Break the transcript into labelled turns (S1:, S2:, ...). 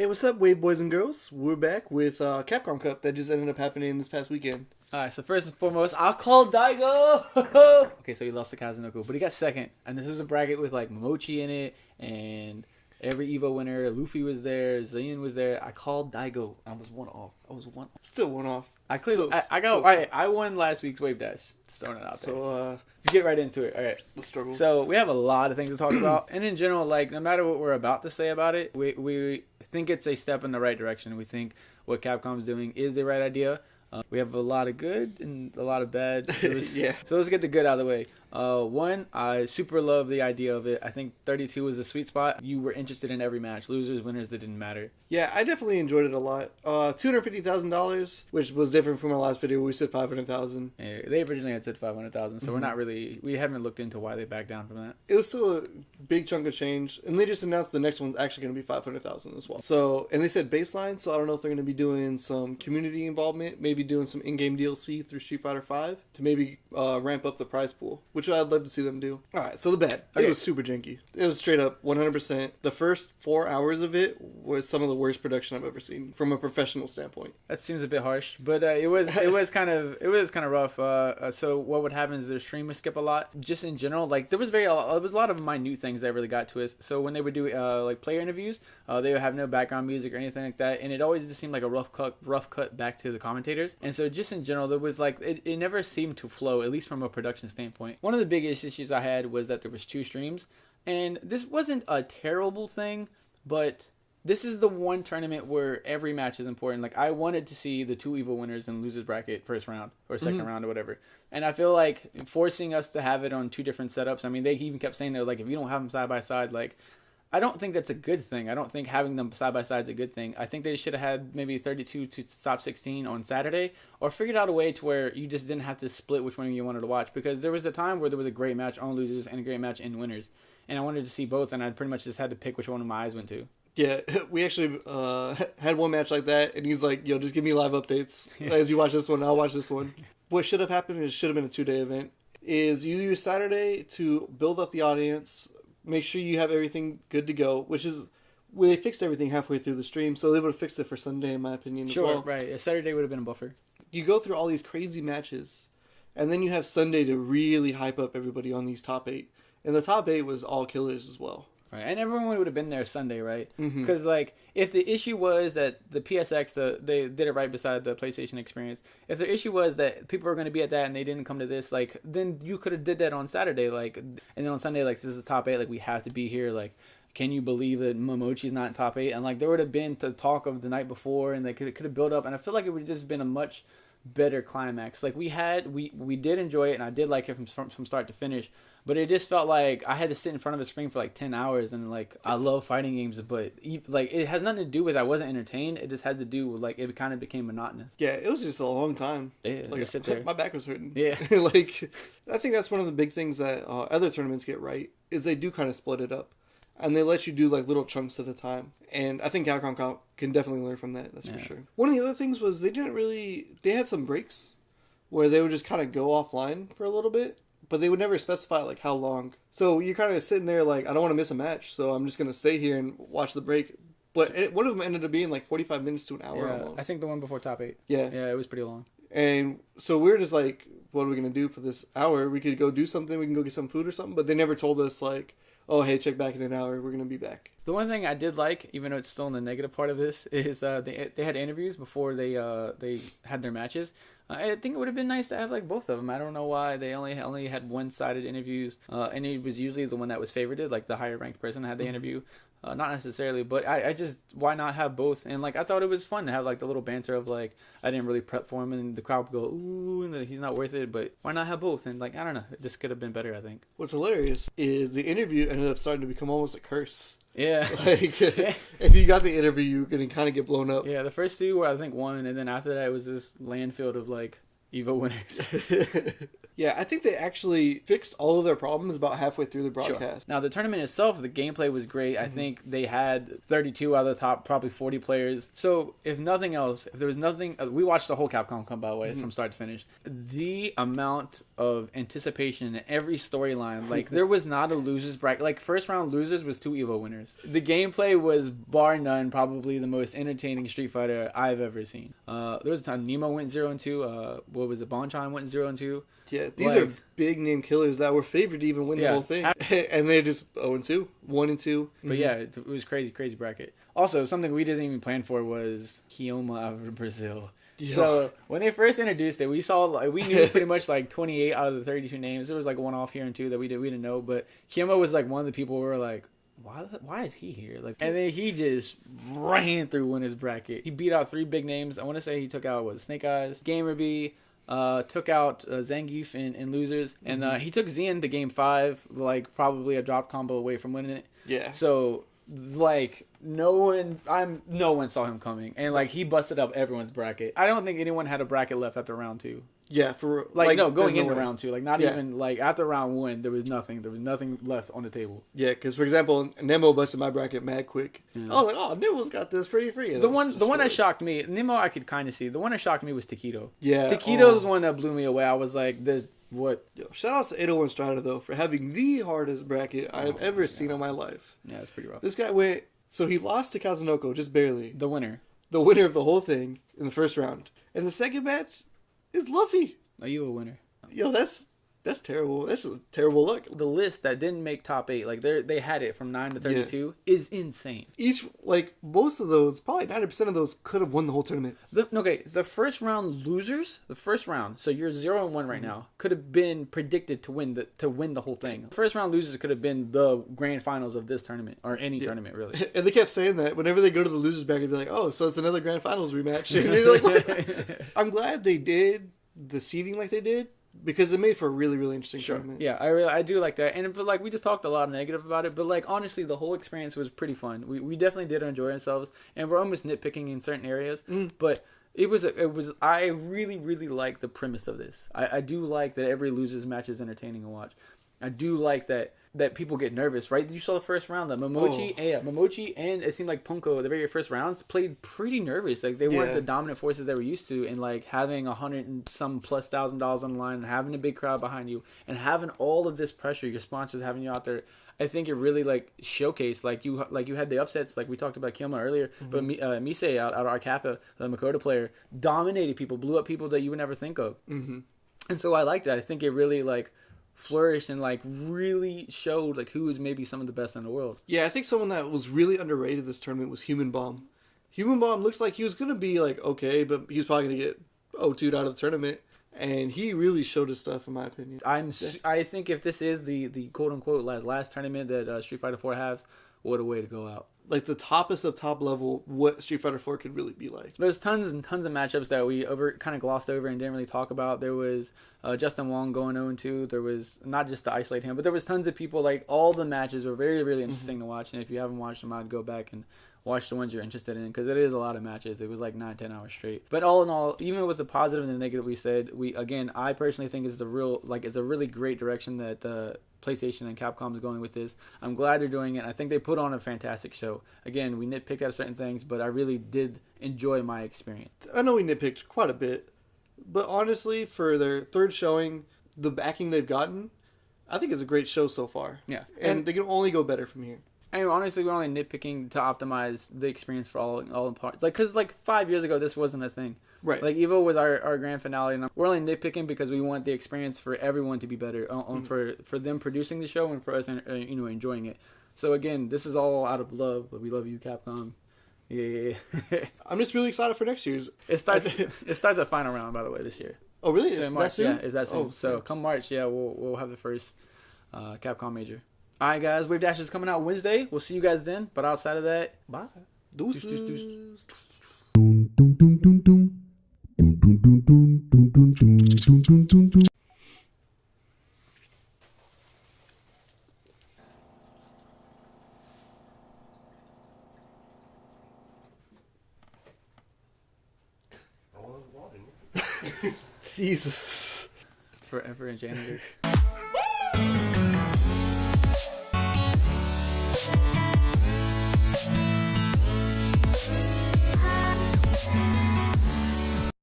S1: Hey, what's up, Wave boys and girls? We're back with Capcom Cup that just ended up happening this past weekend.
S2: Alright, so first and foremost, I'll call Daigo! Okay, so he lost to Kazunoko, but he got second. And this was a bracket with like Momochi in it, and every EVO winner. Luffy was there, Zayn was there. I called Daigo. I was one off.
S1: Still one off.
S2: I won last week's Wave Dash. Just throwing it out there.
S1: So,
S2: let's get right into it. Alright.
S1: let's struggle.
S2: So, we have a lot of things to talk about. And in general, like, no matter what we're about to say about it, we think it's a step in the right direction. We think what Capcom's doing is the right idea. We have a lot of good and a lot of bad.
S1: Yeah.
S2: So let's get the good out of the way. One, I super love the idea of it. I think 32 was the sweet spot. You were interested in every match. Losers, winners, it didn't matter.
S1: Yeah, I definitely enjoyed it a lot. $250,000, which was different from our last video where we said $500,000.
S2: Yeah, they originally had said 500,000, so we haven't looked into why they backed down from that.
S1: It was still a big chunk of change, and they just announced the next one's actually going to be $500,000 as well. So, and they said baseline, so I don't know if they're going to be doing some community involvement, maybe doing some in-game DLC through Street Fighter V to maybe ramp up the prize pool, which I'd love to see them do. All right, so the bad. It was super janky. It was straight up 100%. The first 4 hours of it was some of the worst production I've ever seen from a professional standpoint.
S2: That seems a bit harsh, but it was kind of rough. So what would happen is their stream would skip a lot. Just in general, like there was a lot of minute things that really got to us. So when they would do like player interviews, they would have no background music or anything like that, and it always just seemed like a rough cut back to the commentators. And so just in general, there was like it never seemed to flow, at least from a production standpoint. One of the biggest issues I had was that there was 2 streams, and this wasn't a terrible thing, but this is the one tournament where every match is important. Like, I wanted to see the 2 EVO winners in losers bracket first round or second round or whatever. And I feel like forcing us to have it on 2 different setups. I mean, they even kept saying that, like, if you don't have them side by side, like, I don't think that's a good thing. I don't think having them side by side is a good thing. I think they should have had maybe 32 to top 16 on Saturday, or figured out a way to where you just didn't have to split which one you wanted to watch, because there was a time where there was a great match on losers and a great match in winners. And I wanted to see both, and I pretty much just had to pick which one my eyes went to.
S1: Yeah, we actually had one match like that, and he's like, yo, just give me live updates. As you watch this one, I'll watch this one. What should have happened is it should have been a 2-day event. Is you use Saturday to build up the audience, make sure you have everything good to go, which is, well, they fixed everything halfway through the stream, so they would have fixed it for Sunday, in my opinion, as well.
S2: Sure, right. A Saturday would have been a buffer.
S1: You go through all these crazy matches, and then you have Sunday to really hype up everybody on these top 8. And the top 8 was all killers as well.
S2: Right, and everyone would have been there Sunday, right? Because, like, if the issue was that the PSX, they did it right beside the PlayStation experience. If the issue was that people were going to be at that and they didn't come to this, like, then you could have did that on Saturday, like, and then on Sunday, like, this is top 8, like, we have to be here, like, can you believe that Momochi's not in top 8? And, like, there would have been the talk of the night before, and it could have built up, and I feel like it would have just been a much better climax. Like, we did enjoy it, and I did like it from start to finish, but it just felt like I had to sit in front of a screen for like 10 hours, and like, I love fighting games, but like, it has nothing to do with I wasn't entertained. It just has to do with, like, it kind of became monotonous.
S1: Yeah, it was just a long time.
S2: Yeah,
S1: like,
S2: just sit there.
S1: My back was hurting.
S2: Yeah.
S1: Like, I think that's one of the big things that other tournaments get right, is they do kind of split it up. And they let you do, like, little chunks at a time. And I think Capcom Cup can definitely learn from that, that's for sure. One of the other things was they had some breaks where they would just kind of go offline for a little bit, but they would never specify, like, how long. So you're kind of sitting there like, I don't want to miss a match, so I'm just going to stay here and watch the break. But one of them ended up being like 45 minutes to an hour almost.
S2: I think the one before top 8.
S1: Yeah.
S2: Yeah, it was pretty long.
S1: And so we were just like, what are we going to do for this hour? We could go do something, we can go get some food or something, but they never told us, like, oh, hey, check back in an hour, we're going to be back.
S2: The one thing I did like, even though it's still in the negative part of this, is they had interviews before they had their matches. I think it would have been nice to have, like, both of them. I don't know why they only had one-sided interviews, and it was usually the one that was favorited, like the higher-ranked person had the interview. Not necessarily, but I just, why not have both? And, like, I thought it was fun to have, like, the little banter of, like, I didn't really prep for him, and the crowd would go, ooh, and he's not worth it, but why not have both? And, like, I don't know, it just could have been better, I think.
S1: What's hilarious is the interview ended up starting to become almost a curse.
S2: Yeah.
S1: Like, if you got the interview, you're going to kind of get blown up.
S2: Yeah, the first 2 were, I think, 1, and then after that, it was this landfill of, like, Evo winners.
S1: Yeah, I think they actually fixed all of their problems about halfway through the broadcast.
S2: Sure. Now, the tournament itself, the gameplay was great. I think they had 32 out of the top, probably 40 players. So, if nothing else, if there was nothing... we watched the whole Capcom Cup, by the way, from start to finish. The amount of anticipation in every storyline, like, there was not a loser's bracket. Like, first round losers was 2 Evo winners. The gameplay was, bar none, probably the most entertaining Street Fighter I've ever seen. There was a time Nemo went 0-2. What was it? Bonchan went 0-2.
S1: Yeah, these are big name killers that were favored to even win the whole thing. And they're just 0-2, 1-2.
S2: But yeah, it was crazy bracket. Also, something we didn't even plan for was Kioma out of Brazil. Yeah. So when they first introduced it, we knew pretty much like 28 out of the 32 names. There was like one off here and two that we didn't know, but Kioma was like one of the people who were like, why is he here? Like, and then he just ran through winners bracket. He beat out 3 big names. I want to say he took out Snake Eyes, Gamer B. Took out Zangief in losers, and he took Xian to game 5, like probably a drop combo away from winning it. Yeah. So like no one saw him coming, and like he busted up everyone's bracket. I don't think anyone had a bracket left after round 2.
S1: Yeah, for
S2: going into round 2, like not even like after round 1, there was nothing left on the table.
S1: Yeah, because for example, Nemo busted my bracket mad quick. Yeah. I was like, oh, Nemo's got this pretty free.
S2: The one that shocked me, Nemo, I could kind of see. The one that shocked me was Taquito. Yeah, Taquito's one that blew me away. I was like, there's what?
S1: Yo, shout out to 801 Strata though for having the hardest bracket I've ever seen in my life.
S2: Yeah, it's pretty rough.
S1: This guy went, so he lost to Kazunoko just barely.
S2: The winner
S1: of the whole thing in the first round, and the second match is Luffy.
S2: Are you a winner?
S1: Yo, that's terrible. That's a terrible luck.
S2: The list that didn't make top 8, like they had it from 9 to 32, is insane.
S1: Most of those, probably 90% of those could have won the whole tournament.
S2: The first round losers, so you're 0-1 right now, could have been predicted to win the whole thing. First round losers could have been the grand finals of this tournament, or any tournament really.
S1: And they kept saying that whenever they go to the losers bracket, they'd be like, oh, so it's another grand finals rematch. And you're like, what? I'm glad they did the seeding like they did, because it made for a really, really interesting tournament.
S2: Yeah, I do like that. And but we just talked a lot of negative about it, but like honestly, the whole experience was pretty fun. We definitely did enjoy ourselves, and we're almost nitpicking in certain areas, but it was. I really, really like the premise of this. I do like that every losers match is entertaining to watch. I do like that people get nervous, right? You saw the first round that Momochi and it seemed like Punko, the very first rounds, played pretty nervous. Like they weren't the dominant forces they were used to, and like having $100 and some plus $1,000 on the line, and having a big crowd behind you, and having all of this pressure, your sponsors having you out there. I think it really like showcased like you had the upsets like we talked about Kilma earlier, but Misei out of our Kappa, the Makoto player, dominated people, blew up people that you would never think of, and so I liked that. I think it really like flourished and like really showed like who is maybe some of the best in the world.
S1: Yeah, I think someone that was really underrated this tournament was Human Bomb. Human Bomb looked like he was gonna be like okay, but he was probably gonna get 0-2'd out of the tournament, and he really showed his stuff in my opinion.
S2: I think if this is the quote unquote last tournament that Street Fighter 4 has, what a way to go out.
S1: Like the toppest of top level, what Street Fighter 4 could really be like.
S2: There's tons and tons of matchups that we kind of glossed over and didn't really talk about. There was Justin Wong going 0-2. There was not just to isolate him, but there was tons of people. Like all the matches were very, really interesting to watch. And if you haven't watched them, I'd go back and watch the ones you're interested in, because it is a lot of matches. It was like 9-10 hours straight. But all in all, even with the positive and the negative we said, I personally think it's a really great direction that PlayStation and Capcom is going with this. I'm glad they're doing it. I think they put on a fantastic show. Again, we nitpicked at certain things, but I really did enjoy my experience.
S1: I know we nitpicked quite a bit, but honestly, for their third showing, the backing they've gotten, I think it's a great show so far. Yeah. And they can only go better from here.
S2: I mean, honestly, we're only nitpicking to optimize the experience for all parts. Like, because 5 years ago, this wasn't a thing. Right. Like, EVO was our grand finale, and we're only nitpicking because we want the experience for everyone to be better, for them producing the show and for us, enjoying it. So again, this is all out of love, but we love you, Capcom. Yeah.
S1: I'm just really excited for next year's.
S2: It starts at final round, by the way, this year.
S1: Oh, really?
S2: So
S1: is that soon?
S2: Yeah, is that soon? Oh, so come March, we'll have the first Capcom major. All right, guys. Wave Dash is coming out Wednesday. We'll see you guys then. But outside of that, bye.
S1: Deuces. Jesus.
S2: Forever a janitor.